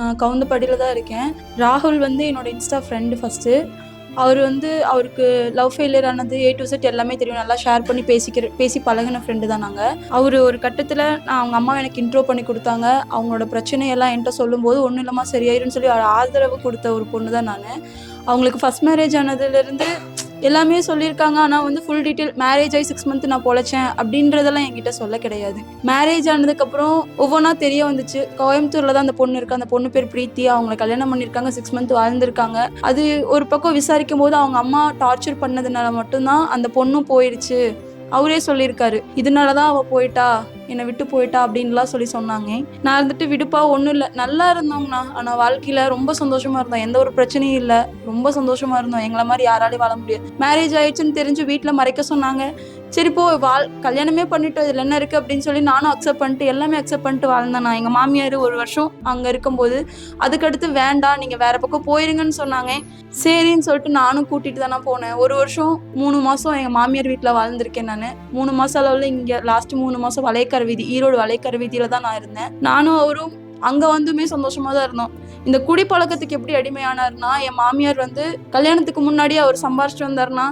நான் கவுந்தப்படியில தான் இருக்கேன். ராகுல் வந்து என்னோட இன்ஸ்டா ஃப்ரெண்டு ஃபர்ஸ்ட்டு. அவருக்கு லவ் ஃபெயிலியர் ஆனது A to Z எல்லாமே தெரியும். நல்லா ஷேர் பண்ணி பேசி பழகுன ஃப்ரெண்டு தான் நாங்க. அவரு ஒரு கட்டத்துல அவங்க அம்மா எனக்கு இன்ட்ரோ பண்ணி குடுத்தாங்க. அவங்களோட பிரச்சனையெல்லாம் என்ட்ட சொல்லும்போது, "ஒண்ணும் இல்லம்மா சரியாயிரும்னு" சொல்லி ஆதரவு குடுத்த ஒரு பொண்ணு தான் நானு. அவங்களுக்கு ஃபர்ஸ்ட் மேரேஜ் ஆனதுலேருந்து எல்லாமே சொல்லியிருக்காங்க. ஆனா வந்து ஃபுல் டீட்டெயில் மேரேஜ் ஆகி 6 மந்த் நான் பொழைச்சேன் அப்படின்றதெல்லாம் என்கிட்ட சொல்ல கிடையாது. மேரேஜ் ஆனதுக்கப்புறம் ஒவ்வொன்றா தெரிய வந்துச்சு. கோயம்புத்தூர்ல தான் அந்த பொண்ணு இருக்கு. அந்த பொண்ணு பேர் பிரீத்தி. அவங்கள கல்யாணம் பண்ணியிருக்காங்க. 6 மந்த் வாழ்ந்திருக்காங்க. அது ஒரு பக்கம் விசாரிக்கும் போது அவங்க அம்மா டார்ச்சர் பண்ணதுனால மட்டும்தான் அந்த பொண்ணும் போயிடுச்சு. அவரே சொல்லியிருக்காரு, இதனாலதான் அவ போயிட்டா, என்னை விட்டு போயிட்டா அப்படின்லாம் சொன்னாங்க. நான் இருந்துட்டு விடுப்பா ஒன்றும் இல்லை, நல்லா இருந்தோம்னா. ஆனால் வாழ்க்கையில ரொம்ப சந்தோஷமா இருந்தோம், எந்த ஒரு பிரச்சனையும் இல்லை, ரொம்ப சந்தோஷமா இருந்தோம். எங்களை மாதிரி யாராலையும் வாழ முடியாது. மேரேஜ் ஆயிடுச்சுன்னு தெரிஞ்சு வீட்டில் மறைக்க சொன்னாங்க. சரி போ கல்யாணமே பண்ணிட்டோம், இதில் என்ன இருக்கு அப்படின்னு சொல்லி நானும் அக்செப்ட் பண்ணிட்டு எல்லாமே அக்செப்ட் பண்ணிட்டு வாழ்ந்தேன். நான் எங்கள் மாமியார் 1 வருஷம் அங்கே இருக்கும்போது அதுக்கடுத்து வேண்டாம் நீங்கள் வேற பக்கம் போயிருங்கன்னு சொன்னாங்க. சரின்னு சொல்லிட்டு நானும் கூட்டிட்டு தானே போனேன். 1 வருஷம் 3 மாசம் எங்கள் மாமியார் வீட்டில் வாழ்ந்திருக்கேன். நான் 3 மாசம் அளவில் இங்கே லாஸ்ட் 3 மாசம் வளையக்கரை வீதி, ஈரோடு வளையக்கரை வீதியில தான் நான் இருந்தேன். நானும் அவரும் அங்க வந்துமே சந்தோஷமா தான் இருந்தோம். இந்த குடிப்பழக்கத்துக்கு எப்படி அடிமையானார்னா, என் மாமியார் வந்து கல்யாணத்துக்கு முன்னாடியே அவர் சம்பாரிச்சுட்டு வந்தாருன்னா,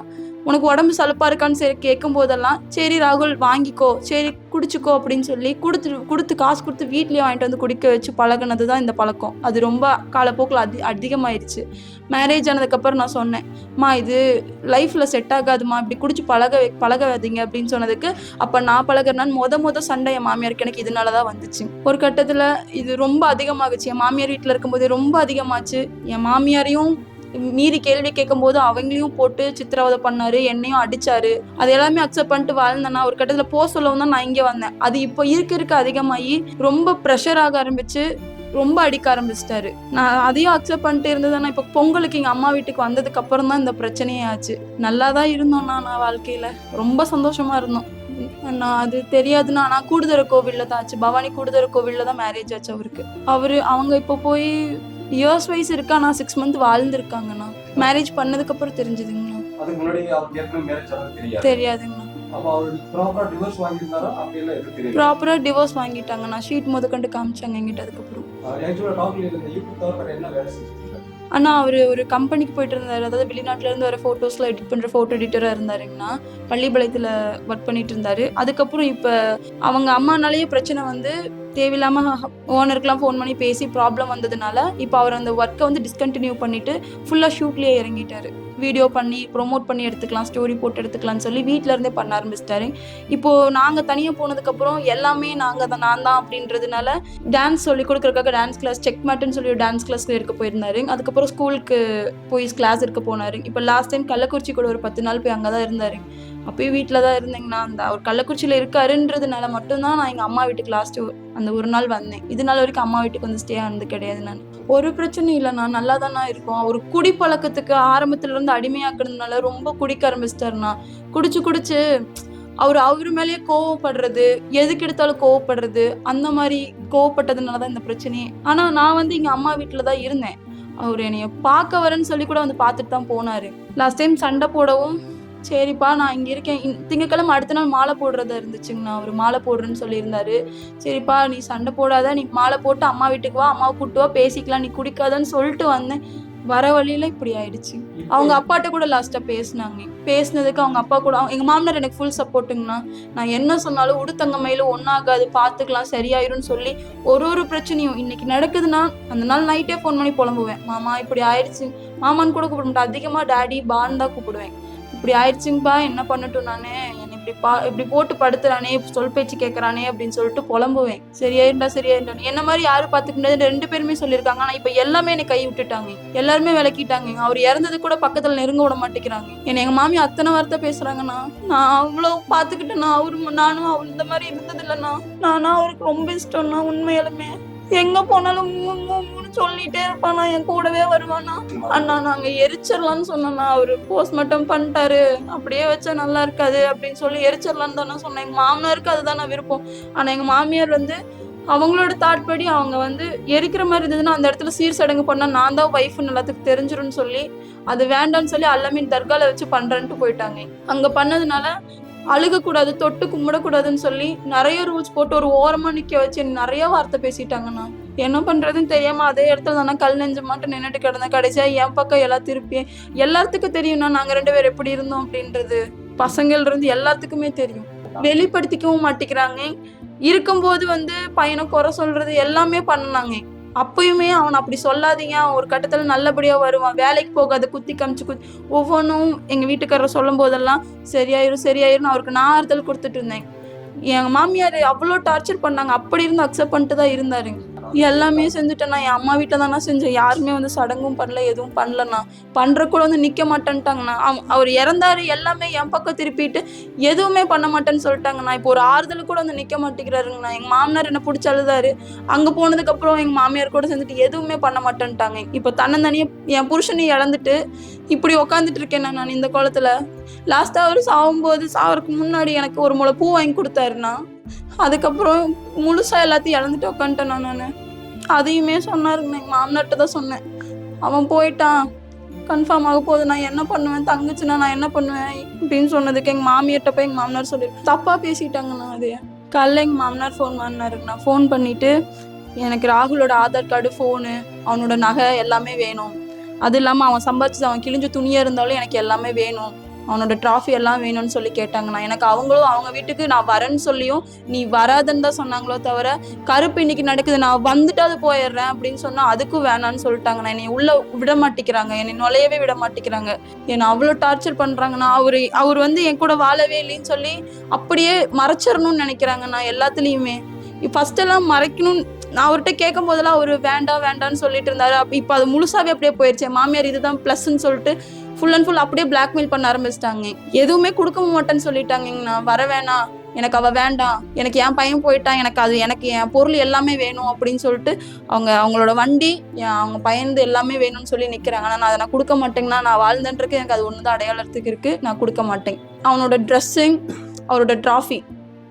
உனக்கு உடம்பு சலுப்பா இருக்கான்னு சரி கேட்கும் போதெல்லாம், சரி ராகுல் வாங்கிக்கோ, சரி குடிச்சுக்கோ அப்படின்னு சொல்லி கொடுத்து காசு கொடுத்து வீட்லயே வாங்கிட்டு வந்து குடிக்க வச்சு பழகினது தான் இந்த பழக்கம். அது ரொம்ப காலப்போக்கில் அதிகமாயிருச்சு. மேரேஜ் ஆனதுக்கப்புறம் நான் சொன்னேன், மா இது லைஃப்ல செட் ஆகாதுமா, இப்படி குடிச்சு பழகாதீங்க அப்படின்னு சொன்னதுக்கு, அப்ப நான் பழகிறேன்னு மொத சண்டை என் மாமியாருக்கு எனக்கு இதனாலதான் வந்துச்சு. ஒரு கட்டத்துல இது ரொம்ப அதிகமாகுச்சு. என் மாமியார் வீட்டுல இருக்கும்போது ரொம்ப அதிகமாச்சு. என் மாமியாரையும் மீறி கேள்வி கேட்கும் போது அவங்களையும் போட்டு சித்திரவதை பண்ணாரு, என்னையும் அடிச்சாரு. அது எல்லாமே அக்செப்ட் பண்ணிட்டு வாழ்ந்தேன்னா ஒரு கட்டத்துல சொல்லவும் தான் நான் இங்க வந்தேன். அது இப்போ இருக்க அதிகமாகி ரொம்ப ப்ரெஷர் ஆக ஆரம்பிச்சு, ரொம்ப அடிக்க ஆரம்பிச்சிட்டாரு. நான் அதையும் அக்செப்ட் பண்ணிட்டு இருந்ததுன்னா இப்போ பொங்கலுக்கு எங்க அம்மா வீட்டுக்கு வந்ததுக்கு அப்புறம் தான் இந்த பிரச்சனையே ஆச்சு. நல்லாதான் இருந்தோம்னா நான் வாழ்க்கையில ரொம்ப சந்தோஷமா இருந்தோம். நான் அது தெரியாதுன்னா நான் கூடுதர கோவில்ல தான் ஆச்சு. பவானி கூடுதர கோவில்ல தான் மேரேஜ் ஆச்சு அவருக்கு. அவங்க இப்போ போய் இயர்ஸ் வைஸ் இருக்கா. நான் 6 மந்த் வாழ்ந்திருக்காங்கண்ணா. மேரேஜ் பண்ணதுக்கு அப்புறம் தெரிஞ்சதுங்கண்ணா. அதுக்கு முன்னாடி அவருக்கு ஏற்கனவே மேரேஜ் ஆனது தெரியாதுங்கண்ணா. அப்ப அவர் ப்ராப்பரா டிவோர்ஸ் வாங்கிட்டாரா அப்படி எல்லாம் எதுவும் தெரியாது. ப்ராப்பரா டிவோர்ஸ் வாங்கிட்டாங்கண்ணா. ஷீட் முதற்கொண்டு காமிச்சாங்க என்கிட்ட. அதுக்கப்புறம் ஆக்சுவலா டாக்ல இந்த யூடியூப் தவிர என்ன வேலை செஞ்சுட்டு அண்ணா அவர் ஒரு கம்பெனிக்கு போயிட்டு இருந்தாரு. அதாவது வெளிநாட்டுல இருந்து வர போட்டோஸ்லாம் எடிட் பண்ற போட்டோ எடிட்டரா இருந்தாருங்கண்ணா. பள்ளிப்பாளையத்துல ஒர்க் பண்ணிட்டு இருந்தாரு. அதுக்கப்புறம் இப்ப அவங்க அம்மானாலேயே பிரச்சனை வந்து தேவையில்லாம ஓனருக்குலாம் ஃபோன் பண்ணி பேசி ப்ராப்ளம் வந்ததுனால இப்போ அவர் அந்த ஒர்க்கை வந்து டிஸ்கண்டினியூ பண்ணிட்டு ஃபுல்லா ஷூட்லயே இறங்கிட்டாரு. வீடியோ பண்ணி ப்ரொமோட் பண்ணி எடுத்துக்கலாம், ஸ்டோரி போட்டு எடுத்துக்கலாம்னு சொல்லி வீட்டில இருந்தே பண்ண ஆரம்பிச்சிட்டாரு. இப்போ நாங்க தனியா போனதுக்கப்புறம் எல்லாமே நான் தான் அப்படின்றதுனால டான்ஸ் சொல்லி கொடுக்கறதுக்காக டான்ஸ் கிளாஸ், செக் மேட்டுன்னு சொல்லி டான்ஸ் கிளாஸ்க்கு இருக்க போயிருந்தாரு. அதுக்கப்புறம் ஸ்கூலுக்கு போய் கிளாஸ் இருக்க போனாரு. இப்போ லாஸ்ட் டைம் கள்ளக்குறிச்சி கூட ஒரு 10 நாள் போய் அங்கதான் இருந்தாரு. அப்பயும் வீட்டில தான் இருந்தேங்கண்ணா. அவர் கள்ளக்குறிச்சியில இருக்காருன்றதுனால மட்டும்தான் நான் எங்க அம்மா வீட்டுக்கு லாஸ்ட் அந்த ஒரு நாள் வந்தேன். இது நாள் வரைக்கும் அம்மா வீட்டுக்கு வந்து ஸ்டே ஆனது கிடையாது. நான் ஒரு பிரச்சனையும் இல்லைண்ணா, நல்லா தானே இருக்கும். அவர் குடிப்பழக்கத்துக்கு ஆரம்பத்துல இருந்து அடிமையாக்குறதுனால ரொம்ப குடிக்க ஆரம்பிச்சிட்டாருண்ணா. குடிச்சு அவரு மேலேயே கோவப்படுறது, எதுக்கு எடுத்தாலும் கோவப்படுறது, அந்த மாதிரி கோவப்பட்டதுனாலதான் இந்த பிரச்சனையே. ஆனா நான் வந்து எங்க அம்மா வீட்டுலதான் இருந்தேன். அவர் என்னைய பார்க்க வரேன்னு சொல்லி கூட வந்து பார்த்துட்டு தான் போனாரு. லாஸ்ட் டைம் சண்டை போடவும், சரிப்பா நான் இங்க இருக்கேன், திங்கக்கிழமை அடுத்த நாள் மாலை போடுறதா இருந்துச்சுங்கண்ணா. அவர் மாலை போடுறேன்னு சொல்லியிருந்தாரு. சரிப்பா நீ சண்டை போடாத, நீ மாலை போட்டு அம்மா வீட்டுக்கு வா, அம்மாவை கூட்டு வா, பேசிக்கலாம், நீ குடிக்காதன்னு சொல்லிட்டு வந்தேன். வர வழியில இப்படி ஆயிடுச்சு. அவங்க அப்பாட்ட கூட லாஸ்டா பேசினதுக்கு அவங்க அப்பா கூட எங்க மாமனார் எனக்கு ஃபுல் சப்போர்ட்டுங்கண்ணா. நான் என்ன சொன்னாலும் உடுத்தங்கமையில ஒன்னாகாது, பாத்துக்கலாம், சரியாயிரும்னு சொல்லி ஒரு பிரச்சனையும் இன்னைக்கு நடக்குதுன்னா அந்த நாள் நைட்டே ஃபோன் பண்ணி புலம்புவேன். மாமா இப்படி ஆயிடுச்சு, மாமான்னு கூட கூப்பிட மாட்டேன், அதிகமா டாடி பான்னு தான் கூப்பிடுவேன். இப்படி ஆயிடுச்சுங்கப்பா, என்ன பண்ணட்டும், நானு என்னை இப்படி போட்டு படுத்துறானே, சொல் பேச்சு கேட்கறானே அப்படின்னு சொல்லிட்டு புலம்புவேன். சரியாயிருந்தா என்ன மாதிரி யாரும் பாத்துக்க முடியாது 2 பேருமே சொல்லியிருக்காங்க. ஆனா இப்ப எல்லாமே என்னை கை விட்டுட்டாங்க, எல்லாருமே விளக்கிட்டாங்க. அவர் இறந்தது கூட பக்கத்துல நெருங்க விட மாட்டேங்கிறாங்க. எங்க மாமி அத்தனை வார்த்தை பேசுறாங்கண்ணா. நான் அவ்வளவு பாத்துக்கிட்டேன்னா, நானும் அவரு இந்த மாதிரி இருந்தது இல்லைண்ணா. நானா அவருக்கு ரொம்ப இஷ்டம்னா. உண்மையாலுமே எங்க போனாலும் சொல்லிட்டே இருப்பானா, என் கூடவே வருவானா. அண்ணா நாங்க எரிச்சிடலாம்னு சொன்னோம்னா, அவரு போஸ்ட்மார்ட்டம் பண்ணிட்டாரு, அப்படியே வச்சா நல்லா இருக்காது அப்படின்னு சொல்லி எரிச்சிடலான்னு தானே சொன்னேன். எங்க மாமனாருக்கு அதுதானே விருப்பம். ஆனா எங்க மாமியார் வந்து அவங்களோட தாட் படி அவங்க வந்து எரிக்கிற மாதிரி இருந்ததுன்னா அந்த இடத்துல சீர் சடங்கு பண்ணா நான் தான் ஒய்ஃப்னு எல்லாத்துக்கும் தெரிஞ்சிரும்னு சொல்லி அது வேண்டான்னு சொல்லி அல்லமீன் தர்கால வச்சு பண்றேன்ட்டு போயிட்டாங்க. அங்க பண்ணதுனால அழுகக்கூடாது, தொட்டு கும்பிடக்கூடாதுன்னு சொல்லி நிறைய ரூல்ஸ் போட்டு ஒரு ஓரமா நிக்க வச்சு நிறைய வார்த்தை பேசிட்டாங்கண்ணா. என்ன பண்றதுன்னு தெரியாம அதே இடத்துல தானே கல் நெஞ்ச மாட்டு நின்றுட்டு கிடந்தேன். கடைசியா என் பக்கம் எல்லாம் திருப்பி எல்லாத்துக்கும் தெரியும்னா நாங்க 2 பேரும் எப்படி இருந்தோம் அப்படின்றது. பசங்கள்ல இருந்து எல்லாத்துக்குமே தெரியும். வெளிப்படுத்திக்கவும் மாட்டேங்கிறாங்க. இருக்கும்போது பையனை குறை சொல்றது எல்லாமே பண்ணாங்க. அப்பயுமே அவன் அப்படி சொல்லாதீங்க, அவன் ஒரு கட்டத்துல நல்லபடியா வருவான், வேலைக்கு போகாத, குத்தி காமிச்சு ஒவ்வொன்றும் எங்க வீட்டுக்காரர் சொல்லும் போதெல்லாம் சரியாயிரும் சரியாயிரும் அவருக்கு நான் ஆறுதல் கொடுத்துட்டு இருந்தேன். எங்க மாமியார் அவ்வளோ டார்ச்சர் பண்ணாங்க. அப்படி இருந்து அக்செப்ட் பண்ணிட்டு தான் இருந்தாருங்க. எல்லாமே செஞ்சுட்டேன்னா என் அம்மா வீட்டில் தானே செஞ்சேன். யாருமே சடங்கும் பண்ணல, எதுவும் பண்ணலண்ணா. பண்ற கூட நிக்க மாட்டேன்ட்டாங்கண்ணா. அவர் இறந்தாரு, எல்லாமே என் பக்கம் திருப்பிட்டு எதுவுமே பண்ண மாட்டேன்னு சொல்லிட்டாங்கண்ணா. இப்போ ஒரு ஆறுதல் கூட நிக்க மாட்டேங்கிறாருங்கண்ணா. எங்க மாமனார் என்ன பிடிச்சி அழுதாரு. அங்க போனதுக்கு அப்புறம் எங்க மாமியார் கூட சேர்ந்துட்டு எதுவுமே பண்ண மாட்டேன்ட்டாங்க. இப்போ தன்னந்தனியே என் புருஷனையும் இழந்துட்டு இப்படி உக்காந்துட்டு இருக்கேன் நான் இந்த கோலத்துல. லாஸ்டா அவர் சாவறதுக்கு முன்னாடி எனக்கு ஒரு முளை பூ வாங்கி கொடுத்தாருண்ணா. அதுக்கப்புறம் முழுசா எல்லாத்தையும் இழந்துட்டு உட்காந்துட்டேண்ணா நான். அதையுமே சொன்னாருங்க. எங்க மாமனார்ட்ட தான் சொன்னேன், அவன் போயிட்டான், கன்ஃபார்ம் ஆக போகுது, நான் என்ன பண்ணுவேன், தங்குச்சுன்னா நான் என்ன பண்ணுவேன் அப்படின்னு சொன்னதுக்கு எங்க மாமியார்ட்ட போய் எங்க மாமனார் சொல்லி தப்பா பேசிட்டாங்கண்ணா. அது காலைல எங்க மாமனார் ஃபோன் பண்ணாருங்கண்ணா. ஃபோன் பண்ணிட்டு எனக்கு ராகுலோட ஆதார் கார்டு, ஃபோனு, அவனோட நகை எல்லாமே வேணும். அது இல்லாமல் அவன் சம்பாதிச்சு அவன் கிழிஞ்ச துணியாக இருந்தாலும் எனக்கு எல்லாமே வேணும், அவனோட ட்ராஃபி எல்லாம் வேணும்னு சொல்லி கேட்டாங்கண்ணா. எனக்கு அவங்களும் அவங்க வீட்டுக்கு நான் வரேன்னு சொல்லியும் நீ வராதுன்னு தான் சொன்னாங்களோ தவிர, கருப்பு இன்னைக்கு நடக்குது நான் வந்துட்டு அது போயிடுறேன் அப்படின்னு சொன்னால் அதுக்கும் வேணான்னு சொல்லிட்டாங்கண்ணா. என்னை உள்ள விட மாட்டேங்கிறாங்க, என்னை நுழையவே விட மாட்டேங்கிறாங்க, என்னை அவ்வளோ டார்ச்சர் பண்ணுறாங்கண்ணா. அவர் என் கூட வாழவே இல்லைன்னு சொல்லி அப்படியே மறைச்சிடணும்னு நினைக்கிறாங்கண்ணா. எல்லாத்துலேயுமே ஃபர்ஸ்டெல்லாம் மறைக்கணும். நான் அவர்கிட்ட கேட்கும் போதெல்லாம் அவர் வேண்டாம் வேண்டான்னு சொல்லிட்டு இருந்தாரு. இப்போ அது முழுசாவே அப்படியே போயிடுச்சு. மாமியார் இதுதான் ப்ளஸ்ன்னு சொல்லிட்டு ஃபுல் அண்ட் ஃபுல் அப்படியே பிளாக்மெயில் பண்ண ஆரம்பிச்சிட்டாங்க. எதுவுமே கொடுக்க மாட்டேன்னு சொல்லிட்டாங்கண்ணா. வர வேணாம், எனக்கு அவ வேண்டாம், எனக்கு என் பையன் போயிட்டான், எனக்கு என் பொருள் எல்லாமே வேணும் அப்படின்னு சொல்லிட்டு அவங்களோட வண்டி, அவங்க பையன் எல்லாமே வேணும்னு சொல்லி நிற்கிறாங்க. ஆனால் நான் அதை நான் கொடுக்க மாட்டேங்கண்ணா. நான் வாழ்ந்துருக்கு, எனக்கு அது ஒன்று தான் அடையாளத்துக்கு இருக்குது, நான் கொடுக்க மாட்டேன். அவனோட ட்ரெஸ்ஸிங், அவரோட ட்ராஃபி,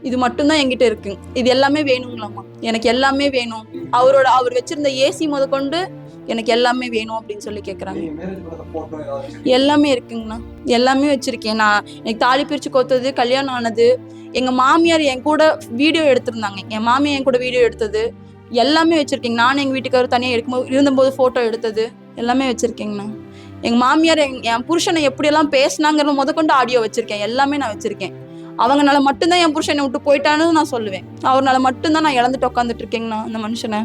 இது மட்டும்தான் என்கிட்ட இருக்கு. இது எல்லாமே வேணுங்களாமா, எனக்கு எல்லாமே வேணும். அவர் வச்சிருந்த ஏசி முதற்கொண்டு எனக்கு எல்லாமே வேணும் அப்படின்னு சொல்லி கேட்குறாங்க. எல்லாமே இருக்குங்கண்ணா, எல்லாமே வச்சிருக்கேன் நான். எனக்கு தாலி பிரிச்சு கோத்தது, கல்யாணம் ஆனது, எங்க மாமியார் என் கூட வீடியோ எடுத்திருந்தாங்க, என் மாமியார் என் கூட வீடியோ எடுத்தது எல்லாமே வச்சிருக்கேங்க. நானும் எங்க வீட்டுக்காரர் தனியாக இருந்தபோது போட்டோ எடுத்தது எல்லாமே வச்சிருக்கேங்கண்ணா. எங்க மாமியார் என் புருஷனை எப்படியெல்லாம் பேசினாங்கிறது முதற்கொண்டு ஆடியோ வச்சிருக்கேன், எல்லாமே நான் வச்சிருக்கேன். அவங்கனால மட்டும்தான் என் புருஷனை விட்டு போயிட்டான்னு நான் சொல்லுவேன். அவர்னால மட்டும்தான் நான் இழந்துட்டு உட்காந்துட்டு இருக்கேங்கண்ணா அந்த மனுஷனை.